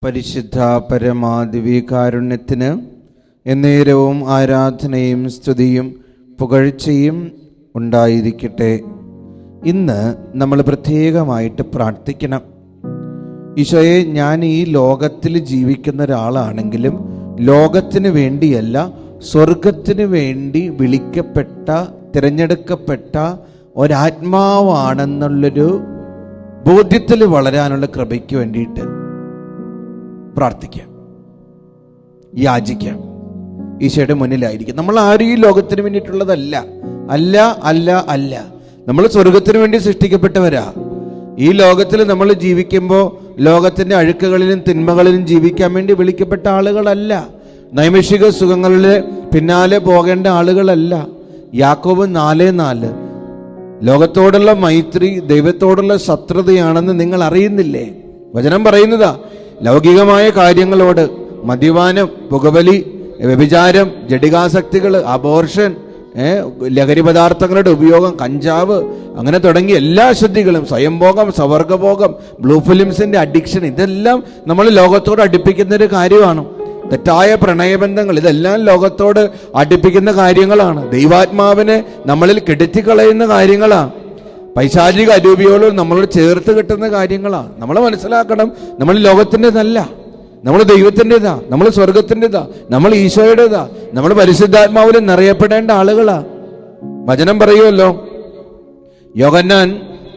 പരിശുദ്ധ പരമാദിവ്യകാരുണ്യത്തിന് എന്നേരവും ആരാധനയും സ്തുതിയും പുകഴ്ചയും ഉണ്ടായിരിക്കട്ടെ. ഇന്ന് നമ്മൾ പ്രത്യേകമായിട്ട് പ്രാർത്ഥിക്കണം. ഈശോയെ, ഞാൻ ഈ ലോകത്തിൽ ജീവിക്കുന്ന ഒരാളാണെങ്കിലും ലോകത്തിന് വേണ്ടിയല്ല, സ്വർഗത്തിന് വേണ്ടി വിളിക്കപ്പെട്ട തിരഞ്ഞെടുക്കപ്പെട്ട ഒരാത്മാവാണെന്നുള്ളൊരു ബോധ്യത്തിൽ വളരാനുള്ള കൃപയ്ക്ക് വേണ്ടിയിട്ട് പ്രാർത്ഥിക്കാം, യാചിക്കാം. ഈശോയുടെ മുന്നിലായിരിക്കും. നമ്മൾ ആരും ഈ ലോകത്തിന് വേണ്ടിയിട്ടുള്ളതല്ല. അല്ല അല്ല അല്ല നമ്മൾ സ്വർഗത്തിന് വേണ്ടി സൃഷ്ടിക്കപ്പെട്ടവരാ. ഈ ലോകത്തിൽ നമ്മൾ ജീവിക്കുമ്പോൾ ലോകത്തിന്റെ അഴുക്കുകളിലും തിന്മകളിലും ജീവിക്കാൻ വേണ്ടി വിളിക്കപ്പെട്ട ആളുകളല്ല. നൈമിഷിക സുഖങ്ങളുടെ പിന്നാലെ പോകേണ്ട ആളുകളല്ല. യാക്കോബ് 4:4 ലോകത്തോടുള്ള മൈത്രി ദൈവത്തോടുള്ള ശത്രുതയാണെന്ന് നിങ്ങൾ അറിയുന്നില്ലേ? വചനം പറയുന്നതാ. ലൗകികമായ കാര്യങ്ങളോട്, മദ്യപാനം, പുകവലി, വ്യഭിചാരം, ജഡികാസക്തികൾ, അബോർഷൻ, ലഹരി പദാർത്ഥങ്ങളുടെ ഉപയോഗം, കഞ്ചാവ്, അങ്ങനെ തുടങ്ങി എല്ലാ അശുദ്ധികളും, സ്വയംഭോഗം, സവർഗഭോഗം, ബ്ലൂ ഫിലിംസിന്റെ അഡിക്ഷൻ, ഇതെല്ലാം നമ്മൾ ലോകത്തോട് അടുപ്പിക്കുന്ന ഒരു കാര്യമാണ്. തെറ്റായ പ്രണയബന്ധങ്ങൾ, ഇതെല്ലാം ലോകത്തോട് അടുപ്പിക്കുന്ന കാര്യങ്ങളാണ്. ദൈവാത്മാവിനെ നമ്മളിൽ കെടുത്തിക്കളയുന്ന കാര്യങ്ങളാണ്. പൈശാചിക അരൂപിയോട് നമ്മളോട് ചേർത്ത് കിട്ടുന്ന കാര്യങ്ങളാണ്. നമ്മൾ മനസ്സിലാക്കണം, നമ്മൾ ലോകത്തിൻ്റെതല്ല, നമ്മൾ ദൈവത്തിൻ്റെതാ, നമ്മൾ സ്വർഗത്തിൻ്റെതാ, നമ്മൾ ഈശോയുടേതാ, നമ്മൾ പരിശുദ്ധാത്മാവിൽ നിറയപ്പെടേണ്ട ആളുകളാ. വചനം പറയുമല്ലോ, യോഹന്നാൻ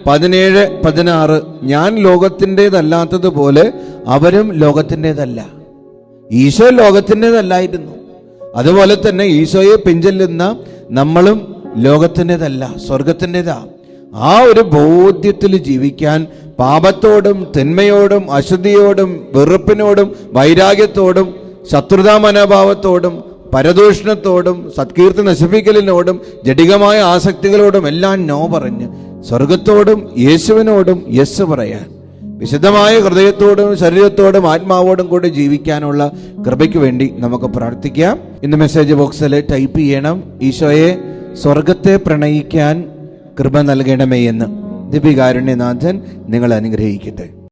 17:16 ഞാൻ ലോകത്തിൻ്റെതല്ലാത്തതുപോലെ അവരും ലോകത്തിൻ്റെതല്ല. ഈശോ ലോകത്തിൻ്റെതല്ലായിരുന്നു. അതുപോലെ തന്നെ ഈശോയെ പിഞ്ചെല്ലുന്ന നമ്മളും ലോകത്തിൻ്റെതല്ല, സ്വർഗത്തിൻ്റെതാ. ആ ഒരു ബോധ്യത്തിൽ ജീവിക്കാൻ പാപത്തോടും തിന്മയോടും അശുദ്ധിയോടും വെറുപ്പിനോടും വൈരാഗ്യത്തോടും ശത്രുതാ മനോഭാവത്തോടും പരദൂഷണത്തോടും സത്കീർത്തി നശിപ്പിക്കലിനോടും ജഡികമായ ആസക്തികളോടും എല്ലാം നോ പറഞ്ഞ് സ്വർഗത്തോടും യേശുവിനോടും യെസ് പറയാൻ, വിശുദ്ധമായ ഹൃദയത്തോടും ശരീരത്തോടും ആത്മാവോടും കൂടി ജീവിക്കാനുള്ള കൃപയ്ക്ക് വേണ്ടി നമുക്ക് പ്രാർത്ഥിക്കാം. ഇന്ന് മെസ്സേജ് ബോക്സിൽ ടൈപ്പ് ചെയ്യണം, ഈശോയെ സ്വർഗത്തെ പ്രണയിക്കാൻ കൃപ നൽകണമേ എന്ന്. ദിവ്യകാരുണ്യനാഥൻ നിങ്ങളെ അനുഗ്രഹിക്കട്ടെ.